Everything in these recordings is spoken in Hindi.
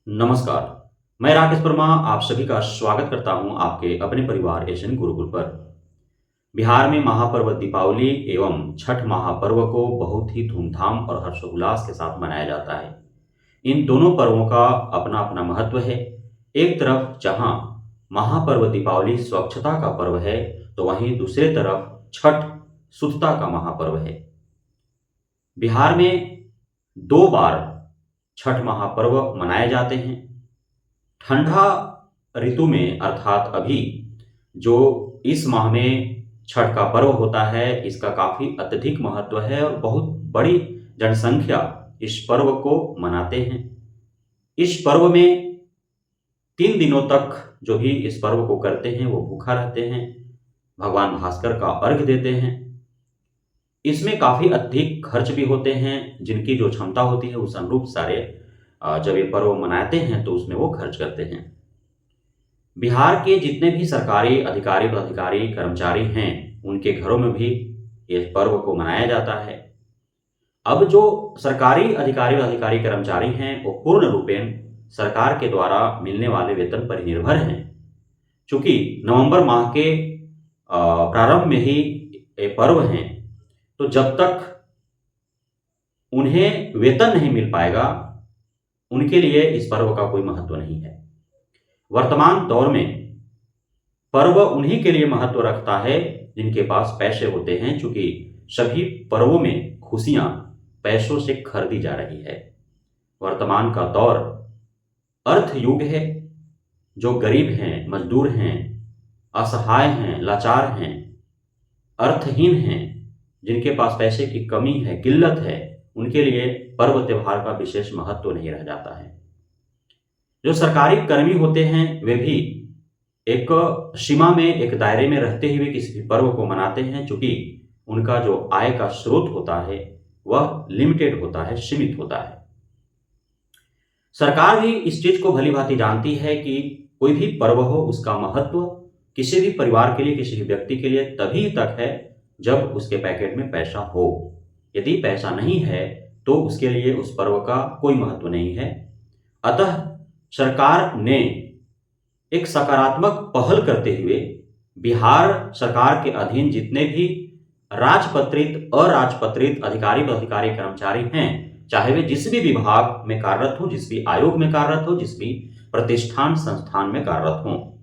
नमस्कार। मैं राकेश वर्मा आप सभी का स्वागत करता हूं आपके अपने परिवार एशियन गुरुकुल पर। बिहार में महापर्व दीपावली एवं छठ महापर्व को बहुत ही धूमधाम और हर्षोल्लास के साथ मनाया जाता है। इन दोनों पर्वों का अपना अपना महत्व है। एक तरफ जहां महापर्व दीपावली स्वच्छता का पर्व है, तो वहीं दूसरे तरफ छठ शुद्धता का महापर्व है। बिहार में 2 बार छठ महापर्व मनाए जाते हैं। ठंडा ऋतु में अर्थात अभी जो इस माह में छठ का पर्व होता है, इसका काफ़ी अत्यधिक महत्व है और बहुत बड़ी जनसंख्या इस पर्व को मनाते हैं। इस पर्व में 3 दिनों तक जो भी इस पर्व को करते हैं वो भूखा रहते हैं, भगवान भास्कर का अर्घ्य देते हैं। इसमें काफ़ी अधिक खर्च भी होते हैं, जिनकी जो क्षमता होती है उस अनुरूप सारे जब ये पर्व मनाते हैं तो उसमें वो खर्च करते हैं। बिहार के जितने भी सरकारी अधिकारी पदाधिकारी कर्मचारी हैं, उनके घरों में भी इस पर्व को मनाया जाता है। अब जो सरकारी अधिकारी पदाधिकारी कर्मचारी हैं, वो पूर्ण रूपेण सरकार के द्वारा मिलने वाले वेतन पर निर्भर हैं। चूंकि नवंबर माह के प्रारंभ में ही ये पर्व हैं, तो जब तक उन्हें वेतन नहीं मिल पाएगा, उनके लिए इस पर्व का कोई महत्व नहीं है। वर्तमान दौर में पर्व उन्हीं के लिए महत्व रखता है जिनके पास पैसे होते हैं, चूंकि सभी पर्वों में खुशियां पैसों से खरीदी जा रही है। वर्तमान का दौर अर्थ युग है। जो गरीब हैं, मजदूर हैं, असहाय हैं, लाचार हैं, अर्थहीन हैं, जिनके पास पैसे की कमी है, किल्लत है, उनके लिए पर्व त्योहार का विशेष महत्व नहीं रह जाता है। जो सरकारी कर्मी होते हैं, वे भी एक सीमा में, एक दायरे में रहते हुए किसी भी पर्व को मनाते हैं, चूंकि उनका जो आय का स्रोत होता है वह लिमिटेड होता है, सीमित होता है। सरकार भी इस चीज को भली भांति जानती है कि कोई भी पर्व हो, उसका महत्व किसी भी परिवार के लिए, किसी भी व्यक्ति के लिए तभी तक है जब उसके पैकेट में पैसा हो। यदि पैसा नहीं है तो उसके लिए उस पर्व का कोई महत्व नहीं है। अतः सरकार ने एक सकारात्मक पहल करते हुए बिहार सरकार के अधीन जितने भी राजपत्रित, अराजपत्रित अधिकारी पदाधिकारी कर्मचारी हैं, चाहे वे जिस भी विभाग में कार्यरत हो, जिस भी आयोग में कार्यरत हो, जिस भी प्रतिष्ठान संस्थान में कार्यरत हो,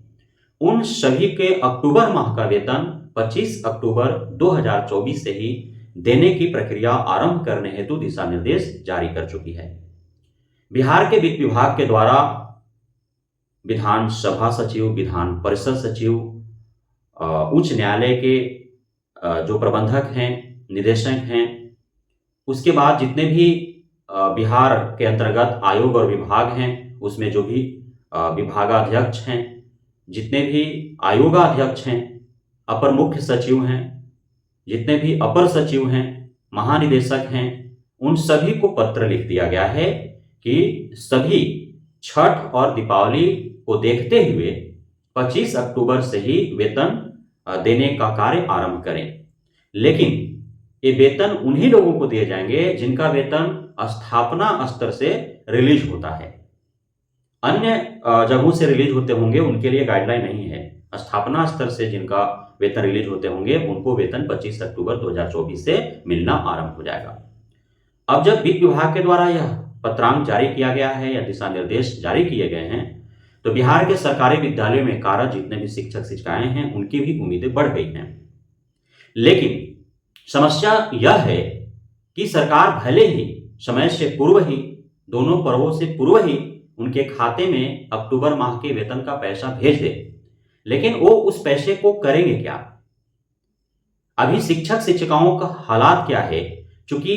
उन सभी के अक्टूबर माह का वेतन 25 अक्टूबर 2024 से ही देने की प्रक्रिया आरंभ करने हेतु दिशा निर्देश जारी कर चुकी है। बिहार के वित्त विभाग के द्वारा विधानसभा सचिव, विधान परिषद सचिव, उच्च न्यायालय के जो प्रबंधक हैं, निदेशक हैं, उसके बाद जितने भी बिहार के अंतर्गत आयोग और विभाग हैं, उसमें जो भी विभागाध्यक्ष हैं, जितने भी आयोगाध्यक्ष हैं, अपर मुख्य सचिव हैं, जितने भी अपर सचिव हैं, महानिदेशक हैं, उन सभी को पत्र लिख दिया गया है कि सभी छठ और दीपावली को देखते हुए 25 अक्टूबर से ही वेतन देने का कार्य आरंभ करें। लेकिन ये वेतन उन्हीं लोगों को दिए जाएंगे जिनका वेतन स्थापना स्तर से रिलीज होता है। अन्य जगहों से रिलीज होते होंगे, उनके लिए गाइडलाइन नहीं है। स्थापना स्तर से जिनका वेतन रिलीज होते होंगे, उनको वेतन 25 अक्टूबर 2024 से मिलना आरंभ हो जाएगा। अब जब वित्त विभाग के द्वारा यह पत्रांक जारी किया गया है या दिशा निर्देश जारी किए गए हैं, तो बिहार के सरकारी विद्यालयों में कार्यरत जितने भी शिक्षक शिक्षिकाएं हैं, उनकी भी उम्मीदें बढ़ गई हैं। लेकिन समस्या यह है कि सरकार भले ही समय से पूर्व ही, दोनों पर्वों से पूर्व ही उनके खाते में अक्टूबर माह के वेतन का पैसा भेज दे, लेकिन वो उस पैसे को करेंगे क्या? अभी शिक्षक शिक्षिकाओं का हालात क्या है? चूंकि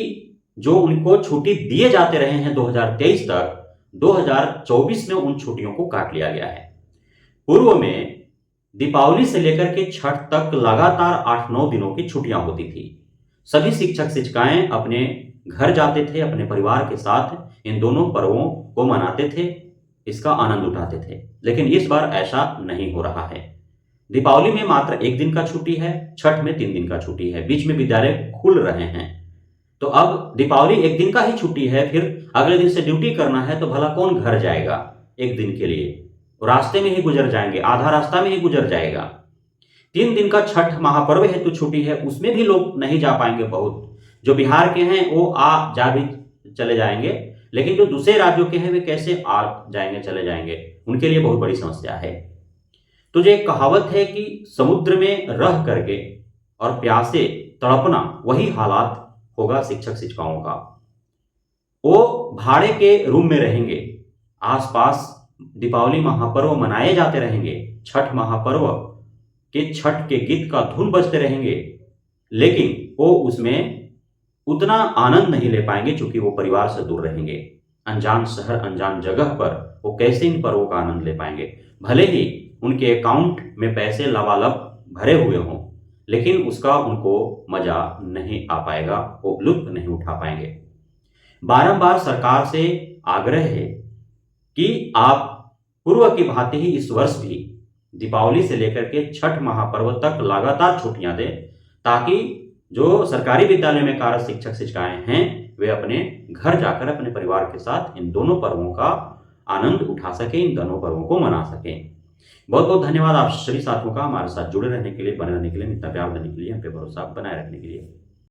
जो उनको छुट्टी दिए जाते रहे हैं 2023 तक, 2024 में उन छुट्टियों को काट लिया गया है। पूर्व में दीपावली से लेकर के छठ तक लगातार 8-9 दिनों की छुट्टियां होती थी। सभी शिक्षक शिक्षिकाएं अपने घर जाते थे, अपने परिवार के साथ इन दोनों पर्वों को मनाते थे, इसका आनंद उठाते थे। लेकिन इस बार ऐसा नहीं हो रहा है। दीपावली में मात्र 1 दिन का छुट्टी है, छठ में 3 दिन का छुट्टी है, बीच में विद्यालय खुल रहे हैं। तो अब दीपावली 1 दिन का ही छुट्टी है, फिर अगले दिन से ड्यूटी करना है, तो भला कौन घर जाएगा? एक दिन के लिए, रास्ते में ही गुजर जाएंगे, आधा रास्ता में ही गुजर जाएगा। 3 दिन का छठ महापर्व हेतु छुट्टी है, उसमें भी लोग नहीं जा पाएंगे। बहुत जो बिहार के हैं वो आ जा भी चले जाएंगे, लेकिन जो दूसरे राज्यों के हैं वे कैसे आ जाएंगे, चले जाएंगे, उनके लिए बहुत बड़ी समस्या है। तो जो एक कहावत है कि समुद्र में रह करके और प्यासे तड़पना, वही हालात होगा शिक्षक शिक्षिकाओं का। वो भाड़े के रूम में रहेंगे, आसपास दीपावली महापर्व मनाए जाते रहेंगे, छठ महापर्व के छठ के गीत का धुन बजते रहेंगे, लेकिन वो उसमें उतना आनंद नहीं ले पाएंगे क्योंकि वो परिवार से दूर रहेंगे। अनजान शहर, अनजान जगह पर वो कैसे इन पर्वों का आनंद ले पाएंगे। भले ही उनके अकाउंट में पैसे लबालब भरे हुए हों, लेकिन उसका उनको मजा नहीं आ पाएगा, वो लुत्फ नहीं उठा पाएंगे। बारंबार सरकार से आग्रह है कि आप पूर्व की भांति ही इस वर्ष भी दीपावली से लेकर के छठ महापर्व तक लगातार छुट्टियां दें, ताकि जो सरकारी विद्यालय में कार्यरत शिक्षक शिक्षिकाएं हैं वे अपने घर जाकर अपने परिवार के साथ इन दोनों पर्वों का आनंद उठा सकें, इन दोनों पर्वों को मना सकें। बहुत बहुत धन्यवाद आप सभी साथियों का हमारे साथ जुड़े रहने के लिए, बने रहने के लिए, इतना प्यार देने के लिए, हम पे भरोसा बनाए रखने के लिए।